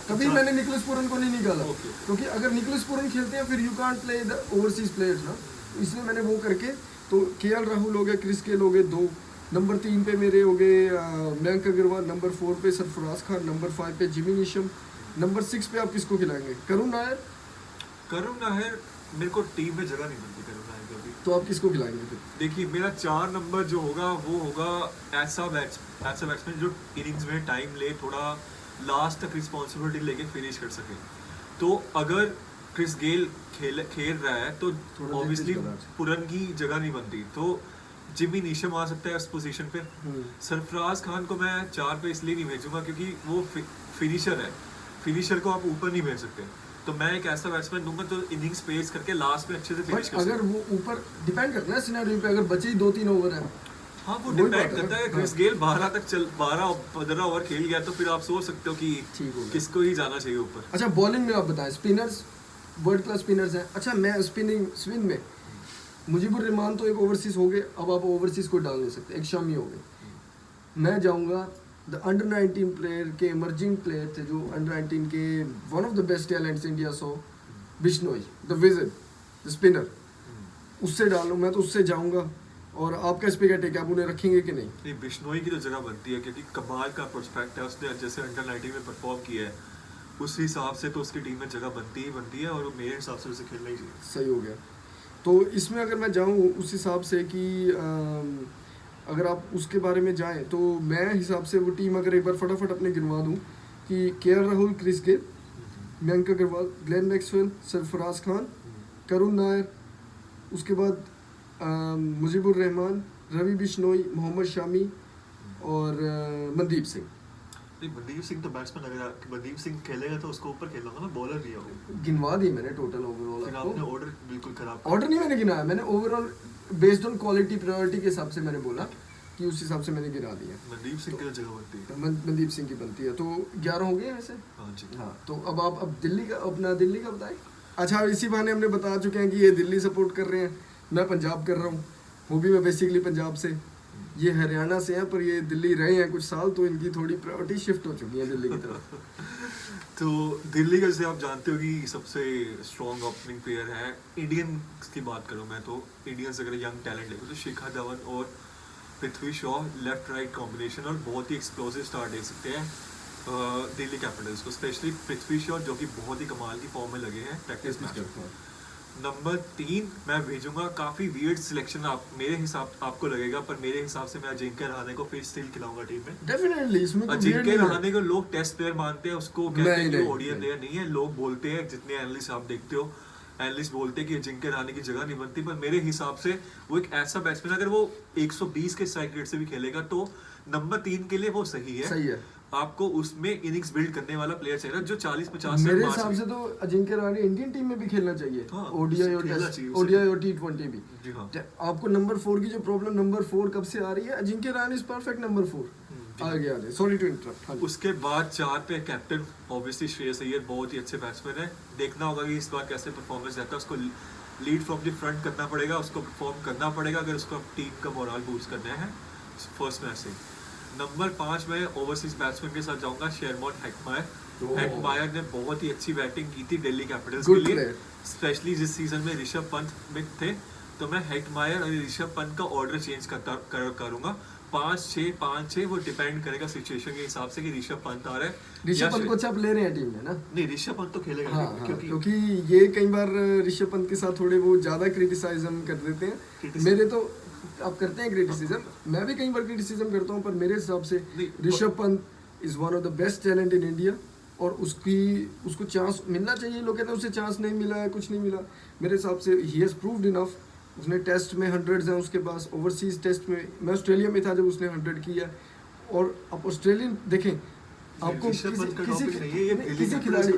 Speaker 1: कभी मैंने निकोलस पुरन को नहीं निकाला, क्योंकि अगर निकोलस पुरन खेलते हैं फिर you can't play the overseas players ना, इसलिए मैंने वो करके। तो केएल राहुल हो गए, क्रिस गेल हो गए 2, नंबर 3 पे मेरे हो गए मयंक अग्रवाल, नंबर 4 पे सरफराज खान, नंबर 5 पे जिमी नीशम, नंबर 6 पे आप किसको खिलाएंगे? करुण नायर।
Speaker 2: करुण नायर मेरे को टीम में जगह नहीं मिलती करुण नायर की अभी।
Speaker 1: तो आप किसको खिलाएंगे फिर?
Speaker 2: देखिए, मेरा 4 नंबर जो होगा वो होगा ऐसा बैट्समैन जो इनिंग्स में टाइम ले, थोड़ा लास्ट तक रिस्पॉन्सिबिलिटी लेके फिनिश कर सके। तो अगर क्रिस गेल खेल रहा है तो ऑब्वियसली पुरन की जगह नहीं बनती, तो जिमी नीशम आ सकता है उस पोजीशन पे। सरफराज खान को मैं 4 पे इसलिए नहीं भेजूंगा क्योंकि वो फिनिशर है, फिनिशर को आप ऊपर नहीं भेज सकते। तो मैं एक ऐसा बैट्समैन दूंगा तो इनिंग्स पेस करके लास्ट में अच्छे से फिनिश कर सके।
Speaker 1: अगर वो ऊपर डिपेंड करता है सिनेरियो पे, अगर बचे ही 2-3 ओवर है,
Speaker 2: हाँ वो डिपेंड करता है। क्रिस गेल 12-15 ओवर खेल गया तो फिर आप सोच सकते हो कि किसको ही जाना चाहिए ऊपर।
Speaker 1: अच्छा, बॉलिंग में आप बताएं, स्पिनर्स वर्ल्ड क्लास स्पिनर्स हैं। अच्छा, मैं स्पिन में मुजीबुर रहमान तो एक ओवरसीज हो गए, अब आप ओवरसीज को डाल नहीं सकते, एक शामी हो गए। मैं जाऊंगा द अंडर 19 प्लेयर के इमर्जिंग प्लेयर थे जो अंडर 19 के one of the best talents India so, Bishnoi the wizard, the spinner, उससे डालो। मैं तो उससे जाऊंगा। और आपका इस पे क्या टेक है, आप उन्हें रखेंगे कि नहीं?
Speaker 2: नहीं, बिश्नोई की तो जगह बनती है क्योंकि कमाल का प्रोस्पेक्ट है, उसने जैसे अंडर 19 में परफॉर्म किया है उस हिसाब से तो उसकी टीम में जगह बनती है और वो मेरे हिसाब से उसे खेलना ही चाहिए।
Speaker 1: सही हो गया। तो इसमें अगर मैं जाऊँ उस हिसाब से कि अगर आप उसके बारे में जाएं तो मैं हिसाब से वो टीम अगर एक बार फटाफट अपने गिनवा दूं कि KL Rahul, Chris Gayle, Mayank Agarwal, Glenn Maxwell, Sarfaraz Khan, Karun Nair, उसके बाद मुजीबुर रहमान, रवि बिश्नोई, मोहम्मद शामी और मनदीप सिंह।
Speaker 2: नहीं, मनदीप सिंह तो बैट्समैन लगेगा, मनदीप सिंह खेलेगा तो उसको ऊपर खेलूंगा ना, बॉलर नहीं है वो।
Speaker 1: गिनवा दी मैंने टोटल ओवरऑल
Speaker 2: फिर
Speaker 1: आपको।
Speaker 2: आपने ऑर्डर बिल्कुल खराब कर
Speaker 1: ऑर्डर नहीं मैंने गिनाया, मैंने overall based on quality priority के हिसाब से मैंने बोला कि उस हिसाब से मैंने गिना दिया।
Speaker 2: मनदीप सिंह की तो जगह बनती है।
Speaker 1: मनदीप सिंह की बनती है, तो 11 हो गए वैसे।
Speaker 2: हाँ जी।
Speaker 1: हाँ, तो अब आप दिल्ली का, अपना दिल्ली का बताएं। अच्छा, इसी बहाने हमने बता चुके हैं कि ये दिल्ली सपोर्ट कर रहे हैं, मैं पंजाब कर रहा हूँ, वो भी मैं बेसिकली पंजाब से, ये हरियाणा से हैं पर ये दिल्ली रहे हैं कुछ साल, तो इनकी थोड़ी प्रायोरिटी शिफ्ट हो चुकी है दिल्ली की तरफ।
Speaker 2: तो दिल्ली का जैसे आप जानते हो कि सबसे स्ट्रॉन्ग ओपनिंग प्लेयर है, इंडियन की बात करूँ मैं तो इंडियंस अगर यंग टैलेंट है तो शिखर धवन और Prithvi Shaw left right combination और बहुत ही एक्सप्लोसिव स्टार्ट दे सकते हैं दिल्ली कैपिटल्स को, स्पेशली पृथ्वी शॉ जो कि बहुत ही कमाल की फॉर्म में लगे हैं प्रैक्टिस मैच में। नंबर 3 मैं भेजूंगा, काफ़ी वियर्ड सिलेक्शन आप मेरे हिसाब आपको लगेगा पर मेरे हिसाब से मैं अजिंक्य रहाणे को फिर स्टिल खिलाऊंगा टीम में।
Speaker 1: डेफिनेटली इसमें तो
Speaker 2: अजिंक्य रहाणे को लोग टेस्ट प्लेयर मानते हैं, उसको कहते हैं कि
Speaker 1: नहीं,
Speaker 2: ओडीआई प्लेयर नहीं है, लोग बोलते हैं, जितने एनालिस्ट आप देखते हो एनालिस्ट बोलते हैं कि अजिंक्य रहाणे की जगह नहीं बनती, पर मेरे हिसाब से वो एक ऐसा बैट्समैन अगर वो 120 के स्ट्राइक रेट से भी खेलेगा तो नंबर 3 के लिए वो सही है।
Speaker 1: सही है।
Speaker 2: आपको उसमें इनिंग्स बिल्ड करने वाला प्लेयर चाहिए जो 40-50
Speaker 1: मेरे हिसाब से तो अजिंक्य रहाणे इंडियन टीम में भी खेलना चाहिए,
Speaker 2: हाँ,
Speaker 1: ओडीआई और
Speaker 2: खेलना
Speaker 1: टेस्ट,
Speaker 2: चाहिए उसे।
Speaker 1: ओडीआई और टी20 भी।
Speaker 2: जी हाँ।
Speaker 1: आपको नंबर 4 की जो प्रॉब्लम, नंबर 4 कब से आ रही है, Ajinkya Rahane is perfect number 4। आगे आ जाए, सॉरी टू इंटरप्ट। हाँ,
Speaker 2: उसके बाद 4 पे कैप्टन ऑब्वियसली श्रेयस अय्यर, बहुत ही अच्छे बैट्समैन है, देखना होगा कि इस बार कैसे परफॉर्मेंस रहता है, उसको लीड फ्रॉम द फ्रंट करना पड़ेगा, उसको परफॉर्म करना पड़ेगा अगर उसको टीम का मोरल बूस्ट करना है फर्स्ट मैच से। नंबर 5 में ओवरसीज बैट्समैन के साथ जाऊंगा, शेरमॉन हेटमायर। हेटमायर ने बहुत ही अच्छी बैटिंग की थी दिल्ली कैपिटल्स के
Speaker 1: Good
Speaker 2: लिए,
Speaker 1: player.
Speaker 2: स्पेशली जिस सीजन में ऋषभ पंत में थे, तो मैं हेटमायर और ऋषभ पंत का ऑर्डर चेंज करूंगा 5-6 वो डिपेंड करेगा सिचुएशन के हिसाब से कि ऋषभ पंत आ रहा है।
Speaker 1: ऋषभ पंत को अच्छा आप ले रहे हैं टीम में ना?
Speaker 2: नहीं, ऋषभ पंत तो खेलेगा
Speaker 1: हाँ,
Speaker 2: नहीं,
Speaker 1: हाँ, क्योंकि ये कई बार ऋषभ पंत के साथ थोड़े वो ज्यादा क्रिटिसाइज्म कर देते हैं। मेरे तो आप करते हैं क्रिटिसिज्म, मैं भी कई बार क्रिटिसिज्म करता हूँ, पर मेरे हिसाब से Rishabh Pant is one of the best talent in India और उसको चांस मिलना चाहिए। लोग कहते हैं उसे चांस नहीं मिला है, कुछ नहीं मिला, मेरे हिसाब से ही हैज प्रूव्ड इनफ। उसने टेस्ट में 100s हैं उसके पास, ओवरसीज टेस्ट में, मैं ऑस्ट्रेलिया में था जब उसने 100 किया। और आप ऑस्ट्रेलियन देखें, आपको किसी खिलाड़ी,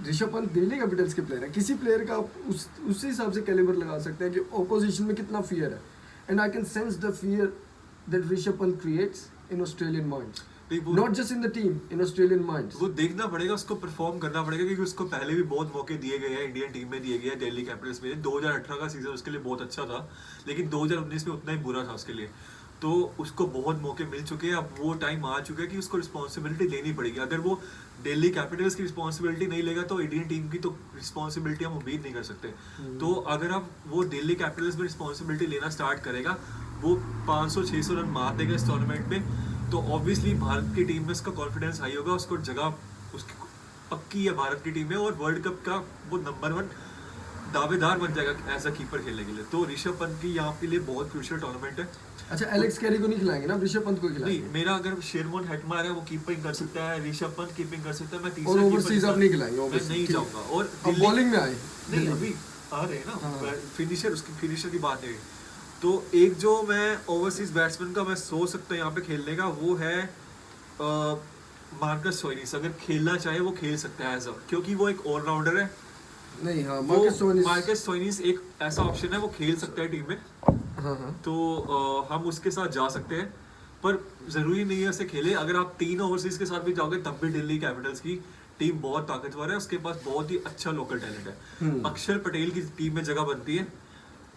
Speaker 1: ऋषभ पंत दिल्ली कैपिटल्स के प्लेयर है, किसी प्लेयर का आप उसी हिसाब से कैलिबर लगा सकते हैं कि ऑपोजिशन में कितना फियर है। And I can sense the fear that Rishabh Pant creates in Australian minds, not just in the team, in Australian minds.
Speaker 2: वो देखना पड़ेगा, उसको परफॉर्म करना पड़ेगा क्योंकि उसको पहले भी बहुत मौके दिए गए हैं, इंडियन टीम में दिए गए हैं, दिल्ली कैपिटल्स में। 2018 का सीजन उसके लिए बहुत अच्छा था, लेकिन 2019 में उतना ही बुरा था उसके लिए, तो उसको बहुत मौके मिल चुके हैं। अब वो टाइम आ चुका है कि उसको रिस्पॉन्सिबिलिटी लेनी पड़ेगी। अगर वो दिल्ली कैपिटल्स की रिस्पॉन्सिबिलिटी नहीं लेगा तो इंडियन टीम की तो रिस्पॉन्सिबिलिटी हम उम्मीद नहीं कर सकते। तो अगर अब वो दिल्ली कैपिटल्स में रिस्पॉन्सिबिलिटी लेना स्टार्ट करेगा, वो 500-600 रन मार देगा इस टूर्नामेंट में, तो ऑब्वियसली भारत की टीम में उसका कॉन्फिडेंस हाई होगा, उसको जगह उसकी पक्की है भारत की टीम में, और वर्ल्ड कप का वो नंबर 1 दावेदार बन जाएगा एज अ कीपर खेलने के लिए। तो ऋषभ पंत की यहाँ के लिए बहुत क्रूशियल टूर्नामेंट है।
Speaker 1: अच्छा, एलेक्स कैरी को नहीं खिलाएंगे ना, ऋषभ पंत को खिलाएंगे?
Speaker 2: नहीं, मेरा अगर शेरमॉन हेटमायर है वो कीपिंग कर सकता है, ऋषभ पंत कीपिंग कर सकता है, मैं
Speaker 1: और ओवरसीज आप नहीं खिलाएंगे?
Speaker 2: मैं नहीं चाहूंगा। और
Speaker 1: अब बॉलिंग में आए
Speaker 2: नहीं, अभी आ रहे हैं ना फिनिशर, उसकी फिनिशर की बात नहीं। तो एक जो मैं ओवरसीज बैट्समैन का मैं सोच सकता हूँ यहाँ पे खेलने का, वो है मार्कस स्टोइनिस। अगर खेलना चाहे वो खेल सकता है क्योंकि वो एक ऑलराउंडर है।
Speaker 1: नहीं, हाँ,
Speaker 2: मार्कस स्टोइनिस एक ऐसा ऑप्शन है, वो खेल सकता है टीम में।
Speaker 1: हाँ, हाँ।
Speaker 2: तो हम उसके साथ जा सकते हैं, पर जरूरी नहीं है उसे खेले। अगर आप 3 ओवरसीज के साथ भी जाओगे तब भी दिल्ली कैपिटल्स की टीम बहुत ताकतवर है, उसके पास बहुत ही अच्छा लोकल टैलेंट है। अक्षर पटेल की टीम में जगह बनती है,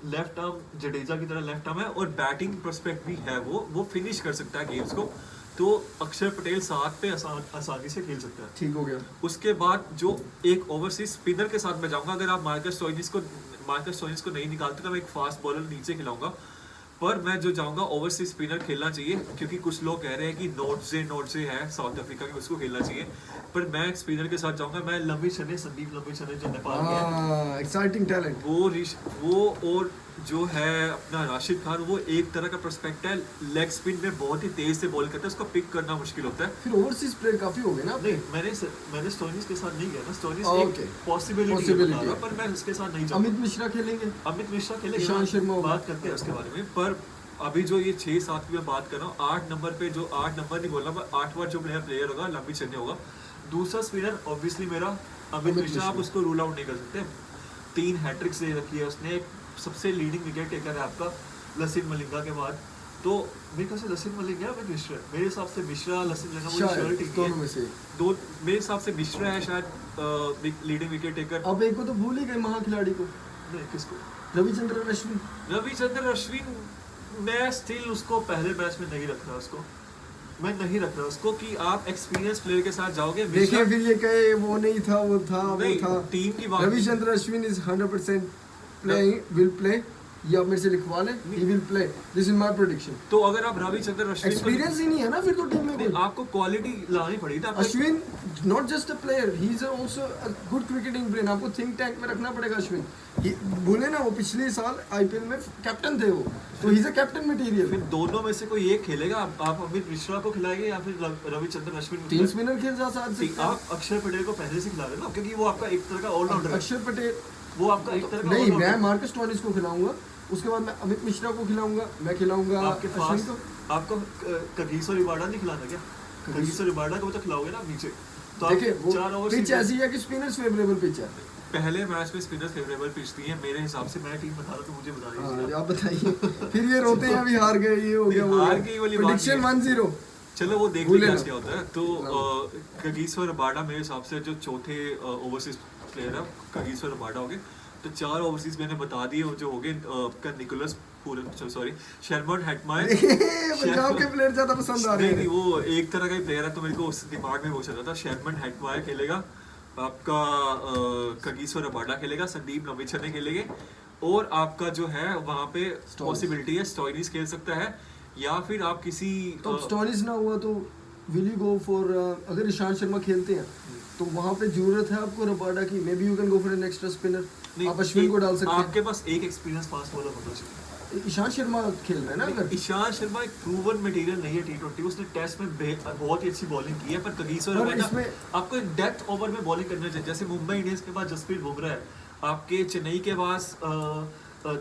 Speaker 2: लेफ्ट आर्म जडेजा की तरह लेफ्ट आर्म है, और बैटिंग प्रोस्पेक्ट भी है, वो फिनिश कर सकता है गेम्स को। तो अक्षर पटेल 7 पे आसानी से खेल सकता है।
Speaker 1: ठीक हो गया।
Speaker 2: उसके बाद जो एक ओवरसीज स्पिनर के साथ मैं जाऊंगा, अगर आप मार्कस स्टोइनिस को नहीं निकालते तो मैं एक फास्ट बॉलर नीचे खिलाऊंगा, पर मैं जो चाहूंगा ओवरसीज स्पिनर खेलना चाहिए, क्योंकि कुछ लोग कह रहे हैं कि नोटजे है साउथ अफ्रीका के, उसको खेलना चाहिए। पर मैं एक स्पिनर के साथ जाऊंगा, मैं संदीप लंबी जो नेपाल के हैं,
Speaker 1: एक्साइटिंग टैलेंट।
Speaker 2: वो और जो है अपना राशिद खान, वो एक तरह का प्रोस्पेक्ट है, लेग स्पिन में बहुत ही तेज से बॉल करता है, उसको पिक करना मुश्किल होता है।
Speaker 1: फिर ओवरसीज प्लेयर काफी हो गए ना।
Speaker 2: नहीं, मैंने स्टोइनिस के साथ नहीं गया ना, स्टोइनिस
Speaker 1: Okay.
Speaker 2: एक पॉसिबिलिटी है, पर मैं उसके साथ नहीं जाऊंगा।
Speaker 1: अमित मिश्रा खेलेंगे,
Speaker 2: अमित मिश्रा खेलेगा,
Speaker 1: ईशांत शर्मा
Speaker 2: बात करते हैं उसके बारे में। पर अभी जो ये 6-7 की मैं बात कर रहा हूँ, 8 नंबर पे जो 8 नंबर नहीं बोल रहा मैं, 8वां जो प्लेयर होगा लंबी चन्ने होगा। दूसरा स्पिनर ऑब्वियसली मेरा अमित मिश्रा, आप उसको रूल आउट नहीं कर सकते। 3 हैट्रिक्स दे रखी है उसने, सबसे लीडिंग विकेट टेकर है आपका लसित मलिंगा के बाद। तो मेरे ख्याल से लसित मलिंगा अमित मिश्रा, मेरे हिसाब से मिश्रा लसित मलिंगा मुझे श्योर टीम
Speaker 1: दोनों में से
Speaker 2: दो, मेरे हिसाब से मिश्रा है शायद लीडिंग विकेट टेकर।
Speaker 1: अब एक को तो भूल ही गए महाखिलाड़ी को,
Speaker 2: नहीं, किसको?
Speaker 1: रविचंद्रन अश्विन।
Speaker 2: रविचंद्रन अश्विन, मैं स्टिल उसको पहले मैच में नहीं रख रहा उसको, मैं नहीं रख रहा उसको कि आप एक्सपीरियंस प्लेयर के साथ जाओगे।
Speaker 1: देखिए फिर ये कहे वो नहीं था, वो था, वो
Speaker 2: नहीं,
Speaker 1: था।
Speaker 2: टीम की बात।
Speaker 1: Ravichandran Ashwin is 100% playing, will play. ये आप मेरे से लिखवा लें, he will play, this is my prediction.
Speaker 2: तो अगर आप रविचंद्रन अश्विन,
Speaker 1: एक्सपीरियंस ही नहीं है ना फिर तो टीम में कोई।
Speaker 2: आपको क्वालिटी लानी पड़ेगी ना।
Speaker 1: Ashwin not just a player, he is also a good cricketing brain. आपको थिंक टैंक में रखना पड़ेगा अश्विन। बोले ना वो पिछले साल आईपीएल में कैप्टन थे वो, तो ही इज अ कैप्टन मटेरियल।
Speaker 2: फिर दोनों में से कोई एक खेलेगा, आप अमित मिश्रा को खिलाएंगे या फिर रविचंद्रन अश्विन को?
Speaker 1: 3 स्पिनर खेल जा सकते हैं
Speaker 2: आप अक्षर पटेल को पहले से खिला रहे हो ना, क्योंकि वो आपका एक तरह का ऑलराउंडर है।
Speaker 1: अक्षर पटेल
Speaker 2: वो आपका एक तरह का
Speaker 1: नहीं,
Speaker 2: all-rounder
Speaker 1: मैं
Speaker 2: है।
Speaker 1: मार्कस टॉनिस को खिलाऊंगा, उसके बाद मैं अमित मिश्रा को खिलाऊंगा, मैं खिलाऊंगा
Speaker 2: आपके
Speaker 1: अश्विन
Speaker 2: पास
Speaker 1: को।
Speaker 2: आपको कगीसो रिबाडा नहीं खिलाना क्या? कगीसो रिबाडा को तो खिलाओगे ना नीचे। तो
Speaker 1: देखिए
Speaker 2: आप
Speaker 1: वो
Speaker 2: 4 ओवर
Speaker 1: पिच ऐसी है कि स्पिनर्स फेवरेबल पिच है।
Speaker 2: पहले मैच में स्पिनर्स फेवरेबल पिच दी है मेरे हिसाब से। मैं टीम बता रहा हूं, तो मुझे बता दीजिए।
Speaker 1: हाँ, आप बताइए। फिर ये रोते हैं अभी हार गए, ये हो गया, वो
Speaker 2: हार गई वाली बात
Speaker 1: प्रेडिक्शन
Speaker 2: नहीं
Speaker 1: 1-0।
Speaker 2: चलो वो देख
Speaker 1: भूले
Speaker 2: लेंगे
Speaker 1: ना।
Speaker 2: क्या होता है। तो कगीसो रबाडा मेरे हिसाब से जो चौथे ओवरसीज प्लेयर है, कगीसो रबाडा हो गए। तो 4 ओवरसीज मैंने बता दिए, वो जो हो गए आपका Nicholas Pooran, sorry, Shimron Hetmyer.
Speaker 1: Punjab के प्लेयर ज्यादा पसंद आ रहे
Speaker 2: नहीं,
Speaker 1: हैं।
Speaker 2: वो एक तरह का ही प्लेयर है, तो मेरे को उस दिमाग में वो चल रहा था। शर्मन हेटमायर खेलेगा आपका, कगीसो रबाडा खेलेगा, संदीप लंबिछन्ने खेलेंगे, और आपका जो है वहाँ पे पॉसिबिलिटी है स्टोइनिस खेल सकता है, या फिर आप किसी
Speaker 1: तो स्टोइनिस ना हुआ तो विल यू गो फॉर, अगर ईशांत शर्मा खेलते हैं तो वहाँ पे जरूरत है आपको रबाडा की, may be you can go for an extra spinner. आप अश्विन को डाल सकते हैं।
Speaker 2: आपके पास एक एक्सपीरियंस फास्ट बॉलर होना चाहिए।
Speaker 1: ईशांत शर्मा खेल रहा है ना अगर।
Speaker 2: ईशांत शर्मा एक प्रूवन मटेरियल नहीं है T20, उसने टेस्ट में बहुत ही अच्छी बॉलिंग की है, पर कगीसो रबाडा आपको एक डेथ ओवर में बॉलिंग करना चाहिए। जैसे मुंबई इंडियंस के पास जसप्रीत बुमराह है, आपके चेन्नई के पास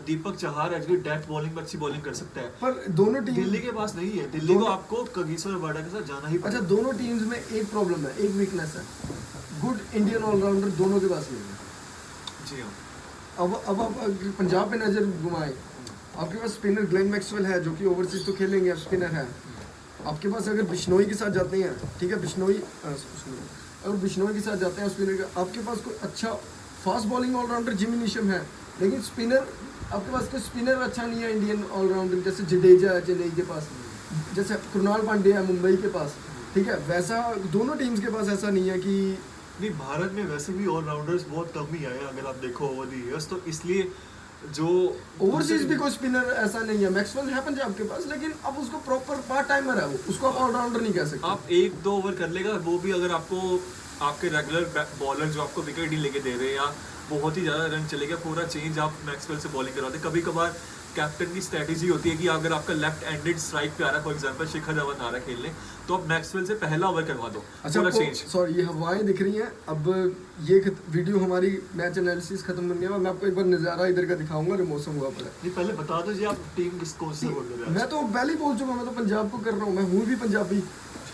Speaker 2: दीपक चहार है जो डेथ बॉलिंग में अच्छी बॉलिंग कर सकता है,
Speaker 1: पर दोनों टीम,
Speaker 2: दिल्ली के पास नहीं है। दिल्ली को आपको कगीसो रबाडा के साथ जाना ही
Speaker 1: अच्छा,
Speaker 2: पड़ेगा।
Speaker 1: दोनों टीम्स में एक प्रॉब्लम है, एक वीकनेस है, गुड इंडियन ऑलराउंडर दोनों के पास नहीं है।
Speaker 2: जी हाँ।
Speaker 1: अब आप अगर पंजाब पे नजर घुमाए, आपके पास स्पिनर ग्लेन मैक्सवेल है जो कि ओवरसीज तो खेलेंगे, अब स्पिनर है आपके पास। अगर बिश्नोई के साथ जाते हैं, ठीक है, बिश्नोई अगर बिश्नोई के साथ जाते हैं स्पिनर का, आपके पास कोई अच्छा fast bowling allrounder Jimmy Neesham है, लेकिन स्पिनर आपके पास कोई स्पिनर अच्छा नहीं है इंडियन ऑलराउंडर। जैसे जडेजा है चेन्नई के पास, जैसे कृणाल पांड्या है मुंबई के पास, ठीक है, वैसा दोनों टीम्स के पास ऐसा नहीं है कि
Speaker 2: नहीं, भारत में वैसे भी ऑलराउंडर्स बहुत कम ही आए हैं अगर आप देखो ओवर द इयर्स, तो इसलिए जो
Speaker 1: ओवरसीज भी कोई स्पिनर ऐसा नहीं है। मैक्सवेल है पंजाब के पास, लेकिन अब उसको प्रॉपर पार्ट टाइमर है, वो उसको आप ऑलराउंडर नहीं कह सकते।
Speaker 2: आप 1-2 ओवर कर लेगा, वो भी अगर आपको आपके रेगुलर बॉलर जो आपको विकेट नहीं लेके दे रहे या बहुत ही ज़्यादा रन चलेगा, पूरा चेंज आप मैक्सवेल से बॉलिंग करवाते। कभी कभार कैप्टन की स्ट्रेटेजी होती है कि अगर आपका लेफ्ट हैंडेड स्ट्राइक पे आ रहा है, फॉर एग्जांपल शिखर धवन आ रहा है खेलने, तो आप मैक्सवेल से पहला ओवर करवा दो,
Speaker 1: अच्छा,
Speaker 2: पूरा चेंज।
Speaker 1: सॉरी, ये हवाएं दिख रही हैं। अब ये वीडियो हमारी मैच एनालिसिस खत्म करने है, मैं आपको एक बार नज़ारा इधर का दिखाऊंगा जो मौसम हुआ पड़ा है।
Speaker 2: नहीं, पहले बता दीजिए आप टीम किसको सपोर्ट कर रहे हैं।
Speaker 1: मैं तो पहले ही बोल चुका, मैं तो पंजाब को कर रहा हूँ, मैं हूँ भी पंजाबी।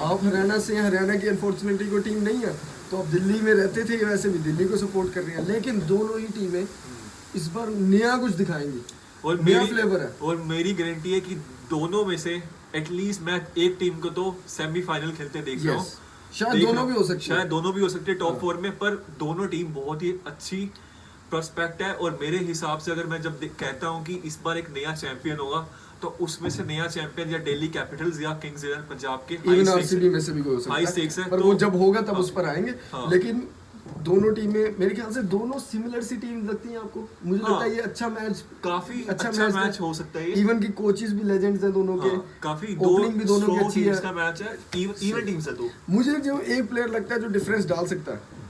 Speaker 1: आप हरियाणा से हैं, हरियाणा की अनफॉर्चुनेटली कोई टीम नहीं है, तो आप दिल्ली में रहते थे, वैसे भी दिल्ली को सपोर्ट कर रहे हैं, लेकिन दोनों ही टीमें इस बार नया कुछ दिखाएंगी
Speaker 2: और
Speaker 1: नया फ्लेवर है।
Speaker 2: और मेरी गारंटी है कि दोनों में से एटलीस्ट मैं एक टीम को तो सेमीफाइनल खेलते देख रहा हूँ।
Speaker 1: शायद दोनों भी हो सकते हैं,
Speaker 2: शायद दोनों भी हो सकते हैं टॉप 4 में, पर दोनों टीम बहुत ही अच्छी प्रोस्पेक्ट है। और मेरे हिसाब से अगर मैं जब कहता हूँ कि इस बार एक नया चैंपियन होगा, तो उसमें से नया चैंपियन या दिल्ली कैपिटल्स या किंग्स 11 पंजाब के
Speaker 1: इवन आरसीबी में से भी कोई हो सकता
Speaker 2: हाई स्टेक्स है,
Speaker 1: पर
Speaker 2: तो
Speaker 1: वो जब होगा तब
Speaker 2: हाँ,
Speaker 1: उस पर आएंगे।
Speaker 2: हाँ।
Speaker 1: लेकिन दोनों टीमें मेरे ख्याल से दोनों सिमिलर सी टीम लगती हैं आपको? मुझे लगता है ये अच्छा मैच,
Speaker 2: काफी
Speaker 1: अच्छा
Speaker 2: अच्छा
Speaker 1: मैच
Speaker 2: मैच हो सकता है ये।
Speaker 1: इवन की कोचेस भी लेजेंड्स हैं दोनों के,
Speaker 2: हाँ, काफी दो
Speaker 1: ओपनिंग भी दोनों की
Speaker 2: स्ट्रॉन्ग
Speaker 1: अच्छी
Speaker 2: टीम्स
Speaker 1: है।
Speaker 2: का मैच है, इवन टीम्स है तो
Speaker 1: मुझे जो एक प्लेयर लगता है जो डिफरेंस डाल सकता है